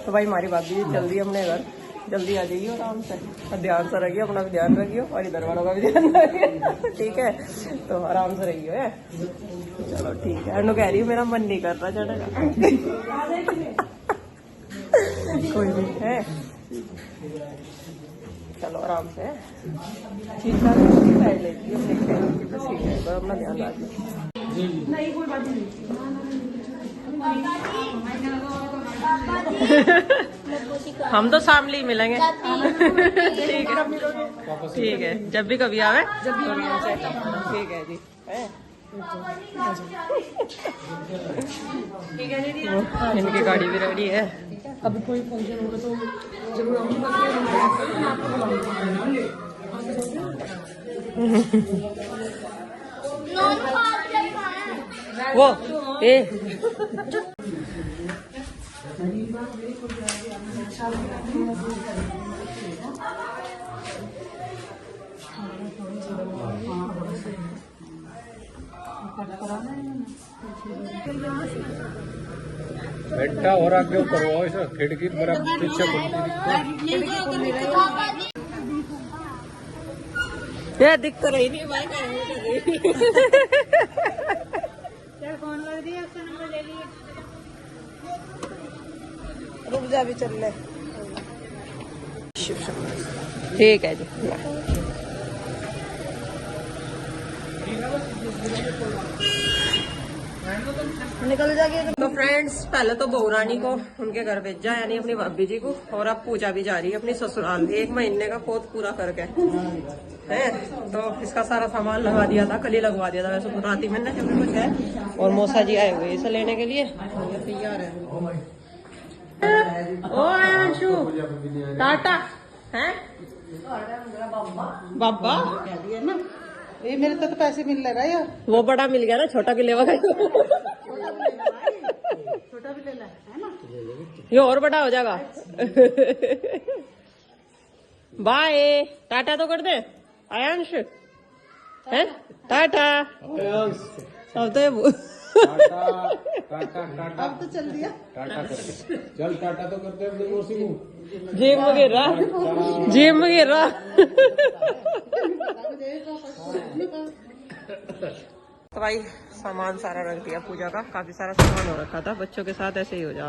तो भाई हमारी भाभी चल रही है अपने घर, जल्दी आ जाइए आराम से, और ध्यान से रखिए, अपना भी ध्यान रखिए और इधर वालों का भी ध्यान रखिए, ठीक है। तो आराम से रहिए है। चलो ठीक है। अनु कह रही है मेरा मन नहीं कर रहा चढ़ने का। कोई नहीं है, चलो आराम से ठीक ठाक साइड लेती है, तो अपना ध्यान रखिए। नहीं कोई बात नहीं। हम तो शामली मिलेंगे। ठीक है ठीक है, जब भी कभी आवे ठीक है जी। ठीक है दीदी, इनकी गाड़ी भी रेडी है। अभी कोई फंक्शन होगा तो जरूर वो ए बेटा और आगे करो, ऐसा खिड़की बराबर पीछे ये दिख तो रही नहीं भाई। फोन लग रही है, उसका नंबर ले लिया। रुक जा भी चल ले। ठीक है जी। निकल जाएगी। तो फ्रेंड्स पहले तो बहू रानी को उनके घर भेजा, यानी अपनी भाभी जी को, और अब पूजा भी जा रही है अपनी ससुराल। 1 महीने का कोर्स पूरा करके है। तो इसका सारा सामान लगा दिया था, कल ही लगवा दिया था वैसे तो रात ही में जब कुछ है। और मौसा जी आए हुए इसे लेने के लिए, तैयार है। ओ अंशु टाटा है बाबा ना ये मेरे तो पैसे मिल रहा है यार। वो बड़ा मिल गया ना, छोटा भी लेवा छोटा भी ले ला है ना, ये और बड़ा हो जाएगा। बाय टाटा तो कर दे आयांश है, टाटा। अब तो अब तो चल दिया। टाटा करते चल, टाटा तो करते हैं मौसी को। जिम वगैरह जिम वगैरह। तो भाई सामान सारा रख दिया पूजा का, काफी सारा सामान हो रखा था। बच्चों के साथ ऐसे ही हो जा।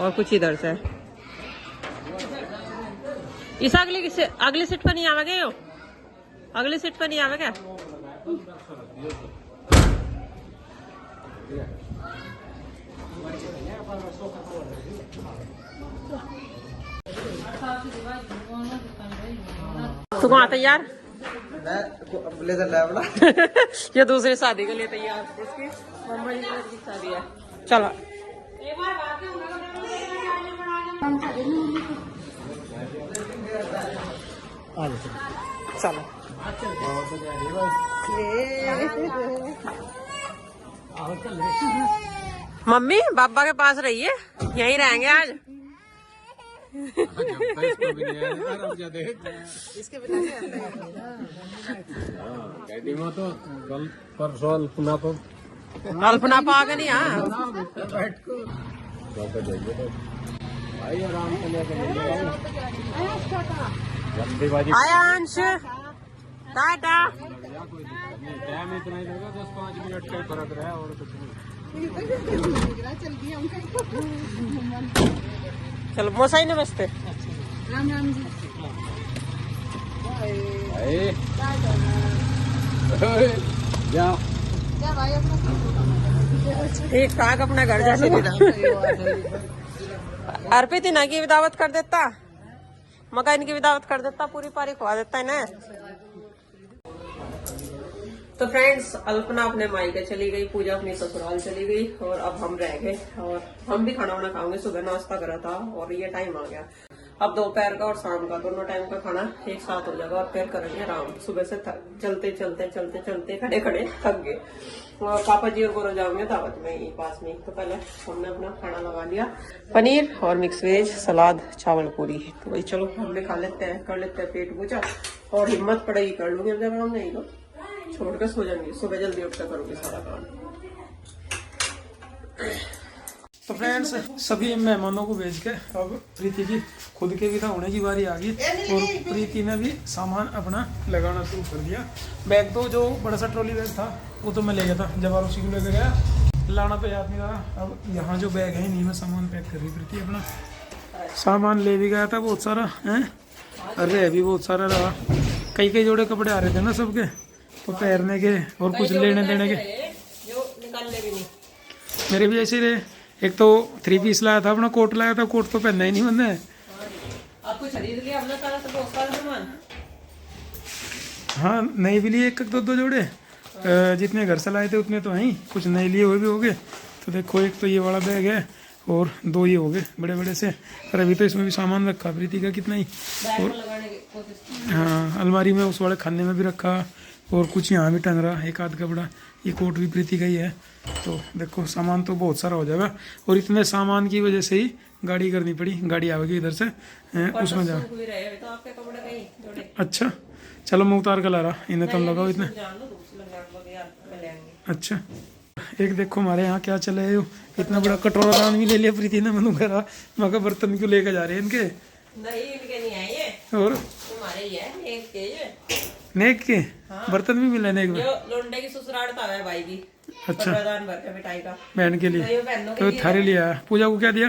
और कुछ इधर से इस अगली सीट पर नहीं आवेगे, यो अगली सीट पर नहीं आवे क्या? तू कहाँ तैयार? ये दूसरी शादी के लिए तैयार, उसकी मम्मा जी की शादी है। चलो चलो मम्मी बाबा के पास रहिए, यहीं रहेंगे आज। इसके बिना तो कल परसों अल्पना तो अल्पना पाग नहीं। हाँ भाई आराम से जल्दीबाजी आयांश टाटा। टाइम इतना ही लगेगा, 10-5 मिनट का फर्क रहा और कुछ नहीं। चल दिया चलो मोसाई नमस्ते। राम राम जी। जाओ क्या भाई अपना ठीक ठाक अपना घर जैसे अर्पित इना की भी दावत कर देता, मका इनकी भी दावत कर देता, पूरी पारी खुआ देता है ना। तो फ्रेंड्स अल्पना अपने मायके चली गई, पूजा अपनी ससुराल चली गई, और अब हम रह गए। और हम भी खाना वाना खाओगे, सुबह नाश्ता करा था और ये टाइम आ गया। अब दोपहर का और शाम का दोनों टाइम का खाना एक साथ हो जाएगा, और फिर करेंगे आराम। सुबह से चलते चलते खड़े खड़े थक गए। और पापा जी और गोरो जाओगे दावत में ही पास में। तो पहले हमने अपना खाना लगा लिया, पनीर और मिक्स वेज, सलाद, चावल, पूरी। तो भाई चलो हम भी खा लेते हैं, कर लेते हैं पेट पूजा, और हिम्मत पड़ेगी कर लूंगी। जब हम नहीं तो छोड़ कर सो जाएंगे, सुबह जल्दी उठ कर करूंगी सारा काम। तो फ्रेंड्स सभी मेहमानों को भेज के अब प्रीति की खुद के विदा होने की बारी आ गई और प्रीति ने भी सामान अपना लगाना शुरू कर दिया। बैग तो जो बड़ा सा ट्रॉली बैग था वो तो मैं ले गया था, जब उसी को लेकर गया, लाना तो याद नहीं रहा। अब यहाँ जो बैग है इन्हीं में सामान पैक कर रही प्रीति अपना। सामान ले भी गया था बहुत सारा है, अरे भी बहुत सारा रहा। कई कई जोड़े कपड़े आ रहे थे ना सबके, तो पहनने के और कुछ लेने देने के। जो निकालने भी नहीं, मेरे भी ऐसे ही रहे। एक तो 3 पीस लाया था, अपना कोट लाया था, कोट तो पहनना ही नहीं बनना है। आपको खरीद लिया अपना सारा सब बहुत सारा सामान। हाँ नए भी लिए एक दो जोड़े, जितने घर से लाए थे उतने तो हैं, कुछ नए लिए हुए भी हो गए। तो देखो एक तो ये वाला बैग है और 2 ये हो गए बड़े बड़े से। और अभी तो इसमें भी सामान रखा प्रीति का कितना ही, और हाँ अलमारी में उस वाले खाने में भी रखा, और कुछ यहाँ भी टंग रहा एक आध कपड़ा। ये कोट भी प्रीति का ही है। तो देखो सामान तो बहुत सारा हो जाएगा, और इतने सामान की वजह से ही गाड़ी करनी पड़ी। गाड़ी आवेगी इधर से उसमें जा। अच्छा चलो मैं उतार कर ला रहा, इन्हें तो लगाओ इतने। अच्छा एक देखो हमारे यहाँ क्या चले है, इतना बड़ा कटोरा दान भी ले लिया प्रीति ने। मैंने कहा मैं कहा बर्तन क्यों लेकर जा रहे हैं इनके। नहीं इनके नहीं आए ये, और तुम्हारे ही है नेक के ये। नेक के बर्तन भी मिले नेक में। जो लोंडे की ससुराल था है भाई की। अच्छा प्रदान भर के मिठाई का बहन के लिए, तो ये बहनों के तो लिए थारे लिया। पूजा को क्या दिया?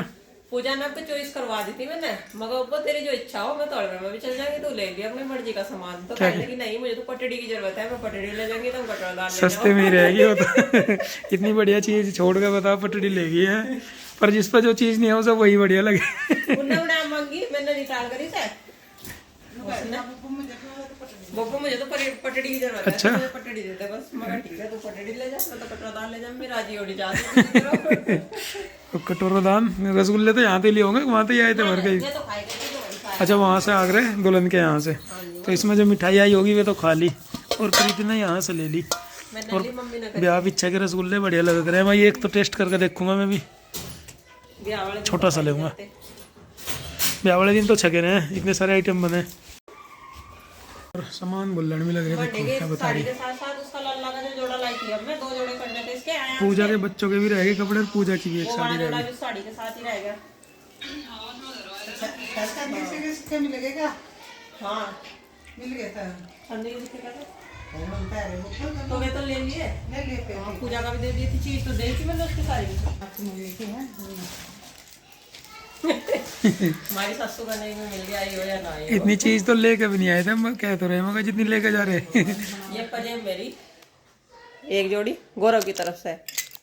पूजा ने आपको चॉइस करवा दी थी मैंने, मगर ऊपर तेरी जो इच्छा हो मैं तोड़ में भी चल जाएंगी, तू ले लिया अपनी मर्जी का सामान। तो कहने की नहीं मुझे तो पटड़ी की जरूरत है, मैं पटड़ी ले जाऊंगी, तुम कटोरा दान ले सस्ते में ही रहेगी वो तो। इतनी बढ़िया चीज छोड़ के बताओ पटड़ी लेगी है, पर जिस पर जो चीज नहीं है उसे वही बढ़िया लगे। उन्होंने मांगी मैंने रिटायर करी थे बब्बू, मुझे तो पटड़ी की जरूरत है। अच्छा। मुझे पटड़ी देते बस, मगर ठीक है तू पटड़ी ले जा, मैं तो कटोरा दान ले जा, मैं राजी होनी चाहती हूँ। कटोरा दान रसगुल्ले तो यहाँ से लिए होंगे, वहाँ तो ही आए थे भर के। ये तो खाएगा नहीं, तो वही खाएगा। अच्छा वहाँ से आगरे दुल्हन के यहाँ से, तो इसमें जो मिठाई आई होगी वे तो खा ली, और प्रीति ने यहाँ से ले ली। मैंने ली, मम्मी ने ब्याह पीछे के रसगुल्ले बढ़िया लग रहे हैं। मैं एक तो टेस्ट करके देखूंगा मैं भी, ब्याह वाले दिन छोटा सा लेऊंगा। ब्याह वाले दिन तो छके रहे हैं, इतने सारे आइटम बने और सामान बुल्लड़ भी लग रहे हैं। देखो क्या बता साड़ी रही के साथ साथ उसका लल्ला का जो जोड़ा लाई थी, अब मैं 2 जोड़े करने थे इसके आया। पूजा के बच्चों के भी रहेंगे कपड़े, और पूजा की भी एक वो साड़ी वाला जोड़ा रहेगी। जो साड़ी के साथ ही रहेगा। मिल गया क्या? हाँ मिल गया था। ठंडी के दिक्कत है बनता है वो। तो वे तो ले लिए। ले लिए पे। हाँ, पूजा का भी दे दी थी, चीज तो दी थी मैंने उसकी सारी। हमारी सासू का नहीं मिल गया ये हो या ना ये हो। इतनी चीज तो लेके भी नहीं आए थे, मैं कह तो रहे मगर जितनी लेके जा रहे। ये पजेब मेरी एक जोड़ी गौरव की तरफ से,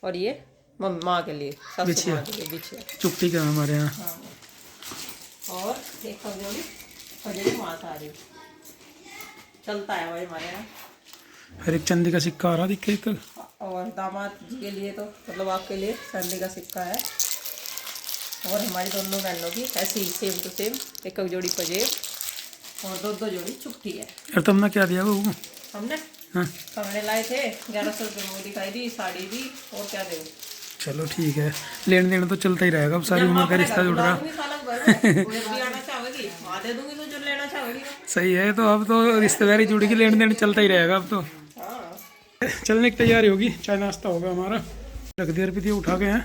और ये माँ के लिए, सासू माँ के लिए बिछिया। चुपटी का हमारे यहाँ। हाँ। और एक और जोड़ी पजेब माँ सारी चलता है भाई हमारे यहाँ। हर एक चांदी का सिक्का आ रहा दिखे एक। और दामाद जी के लिए तो मतलब आपके लिए चांदी का सिक्का है, और हमारी दोनों बहनों की ऐसी सेम टू सेम एक जोड़ी पजेब और 2 जोड़ी चुपटी है। और तुमने क्या दिया वो? हमने कपड़े लाए थे 1100 रुपये में, दिखाई दी साड़ी दी, और क्या दे। चलो ठीक है, लेन देन तो चलता ही रहेगा, अब सारी उम्र का रिश्ता जुड़ रहा। सही है, तो अब तो रिश्तेदारी जुड़ गई, लेन देन चलता ही रहेगा अब तो। चलने की तैयारी होगी, चाय नाश्ता होगा हमारा। रख दिया अर्पित, उठा के हैं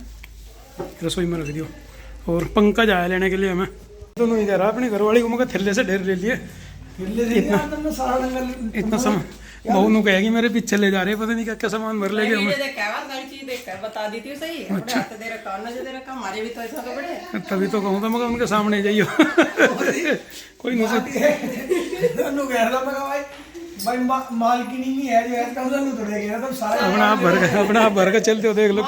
रसोई में रख दियो। और पंकज आया लेने के लिए हमें, दोनों ही जा रहा अपनी घरवाली को, मगर थैले से ढेर ले लिए। इतना सामान बहू नु कहेगी मेरे पीछे ले जा रहे, पता नहीं क्या क्या सामान भर ले गए हमें। बता दी थी सही। अच्छा दे रखा दे रखा, हमारे भी तो ऐसा कपड़े। तभी तो कहूँ था मगर उनके सामने जाइयो। कोई नहीं अपना आप भर के चलते हो, देख लो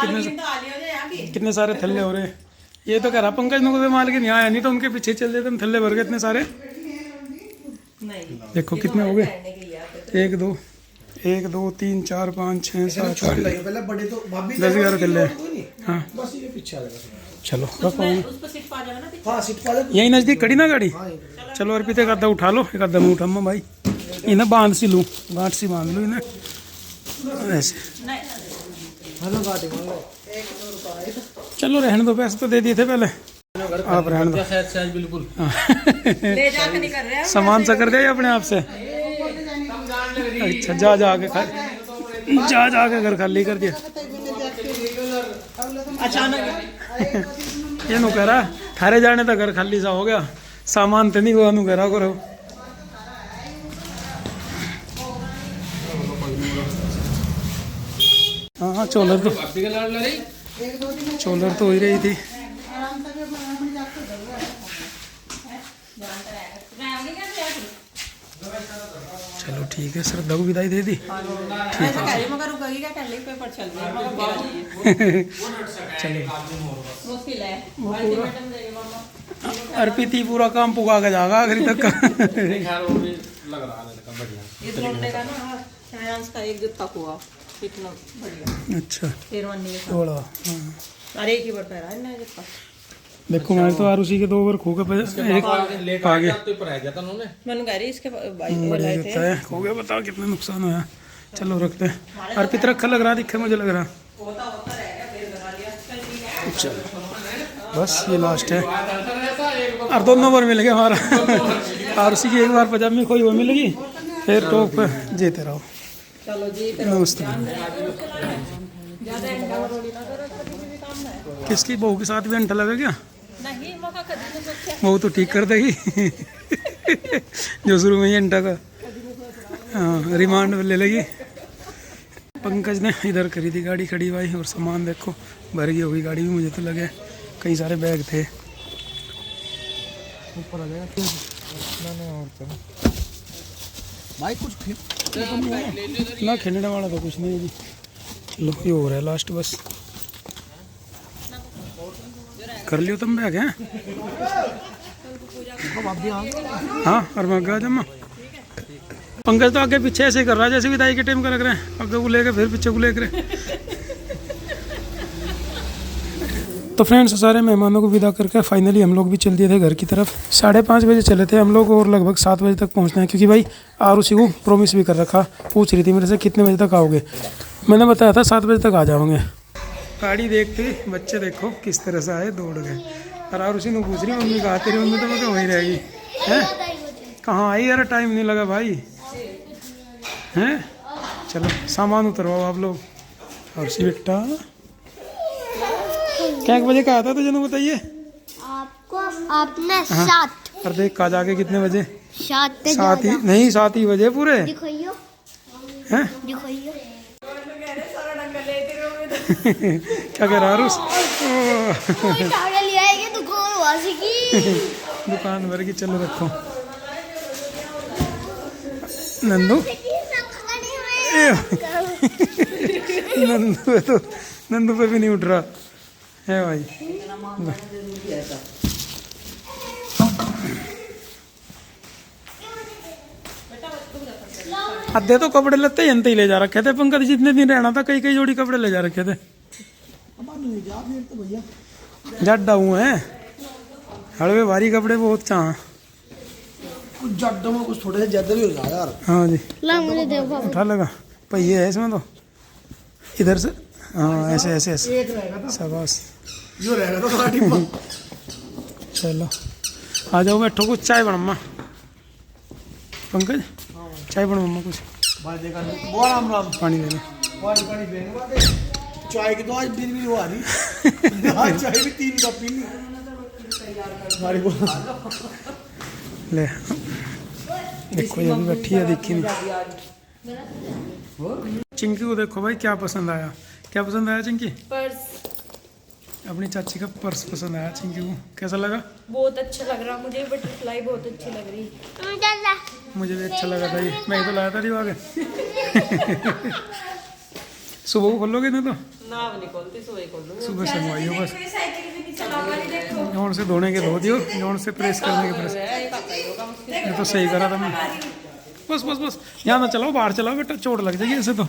कितने सारे थैले हो रहे हैं। ये तो कह रहा पंकज नुको माल के नहीं आया, नहीं तो उनके पीछे चल देते हम, थैले भर गए इतने सारे। देखो कितने हो गए, 1 2 3 4 5 6 7 8 10 11 थैले। हाँ चलो यही नजदीक खड़ी ना गाड़ी। चलो अर्पित एक आधा उठा लो, एक आधा मैं उठा भाई, इन्हें बांध सी लूँ, गांठ सी बांध लूँ इन्हें ऐसे। चलो रहने दो, पैसे तो दे दिए थे पहले, आप रहने दो। बिल्कुल ले जाके नहीं कर रहे हैं सामान सा कर दिया अपने आप से। अच्छा जा जा के घर खाली कर दिया अचानक। ये नु कह रहा थारे जाने तक घर खाली सा हो गया, सामान तो नहीं हुआ नु कह रहा करो। हाँ चोलर तो हो ही रही थी। चलो ठीक है, श्रद्धा को विदाई दे दी। अर्पित ही पूरा काम पुगा के जाएगा आखिरी तक का। इस लोटे का ना शायांश का एक जूता हुआ इतना बढ़िया। अच्छा शेरवानी का थोड़ा अरे एक ही बार पहना है ना जूता। देखो मैं तो आरुषि के 2 बार खो के एक आगे मैंने कह रही इसके भाई बढ़िया देता है, खो गया। बताओ कितना नुकसान हुआ। चलो रखते हैं। अर्पित रखा लग रहा, दिखे मुझे लग रहा। चलो बस ये लास्ट है और 2 नंबर मिल गया हमारा। आरुषि की एक बार पजामी खोई वो मिलेगी, फिर टॉप पे जीते रहो। चलो जी नमस्ते। किसकी बहू के साथ भी अंटा लगा क्या? नहीं मौका कभी नहीं सोचा। बहू तो ठीक कर देगी। जो शुरू में ही अंटा का हाँ रिमांड ले लेगी। पंकज ने इधर करी थी गाड़ी खड़ी भाई, और सामान देखो भर गई होगी गाड़ी भी। मुझे तो लगे कई सारे बैग थे। ऊपर आ गया भाई, कुछ ना खेलने वाला तो कुछ नहीं है जी। चलो ये हो रहा है लास्ट बस। कर लियो तुम बैग हैं? हाँ और मैं गया जमा। पंकज तो आगे पीछे ऐसे कर रहा है जैसे विदाई के टाइम का लग रहा है। आगे को लेकर फिर पीछे को लेकर। तो फ्रेंड्स सारे मेहमानों को विदा करके फाइनली हम लोग भी चल दिए थे घर की तरफ। 5:30 बजे चले थे हम लोग और लगभग 7 बजे तक पहुंचना है, क्योंकि भाई आरुषि को प्रॉमिस भी कर रखा। पूछ रही थी मेरे से कितने बजे तक आओगे, मैंने बताया था 7 बजे तक आ जाओगे। गाड़ी देखते बच्चे देखो किस तरह से आए, दौड़ गए। और आरुषि ने पूछ रही मम्मी कहा, तेरी मम्मी तो मैं वहीं रहेगी है। कहाँ आई यार, टाइम नहीं लगा भाई हैं। चलो सामान उतरवाओ आप लोग। आरुषि बेटा क्या बजे का आता था जनू बताइए आपको? आपने 7 और देख का जाके कितने बजे? 7 ही नहीं 7 ही बजे पूरे दिखाइयो हैं। दिखाइयो। क्या कह रहा आरुष? दुकान भर की। चलो रखो नंदू। नंदू पे भी नहीं उठ रहा है भाई। आधे तो कपड़े लत्ते यंते ही ले जा रखे थे पंकज, जितने दिन रहना था कई कई जोड़ी कपड़े ले जा रखे थे। जड्डा हुए हैं हड़वे भारी कपड़े बहुत चाह। कुछ जड्डों में कुछ थोड़े से ज्यादा भी हो जाए यार। हाँ जी ला मुझे दे पापा। उठा लगा पहिए है इसमें तो इधर से। हाँ ऐसे ऐसे ऐसे शाबाश जो रहेगा तो थोड़ा डिब्बा। चलो आ जाओ बैठो, कुछ चाय बना मम्मा। पंकज चाय बना मम्मा कुछ। भाई देखा बहुत राम राम। पानी दे लो। पानी पीने चाय की तो आज बिल भी हुआ नहीं। आज चाय भी 3 कप पीनी हमारी को। ले देखो ये भी बैठी है, देखी नहीं। चिंकी को देखो भाई क्या पसंद आया। क्या पसंद आया चिंकी? पर्स। अपनी चाची का पर्स पसंद आया चिंकी को। कैसा लगा? बहुत अच्छा लग रहा मुझे, बटरफ्लाई बहुत अच्छी लग रही। मुझे भी अच्छा लगा था ये, मैं ही तो लाया था रिवाग। सुबह को खोलोगे ना तो ना नहीं खोलती, सुबह खोल दूंगी। सुबह संगवाइयो बस। जोन से धोने के धो दियो, जोन से प्रेस करने के प्रेस। ये तो सही करा था मैं। बस बस बस यहाँ ना चलाओ, बाहर चलाओ बेटा, चोट लग जाएगी ऐसे तो।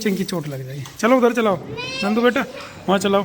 चिंकी चोट लग जाएगी। चलो उधर चलाओ नंदू बेटा, वहाँ चलाओ।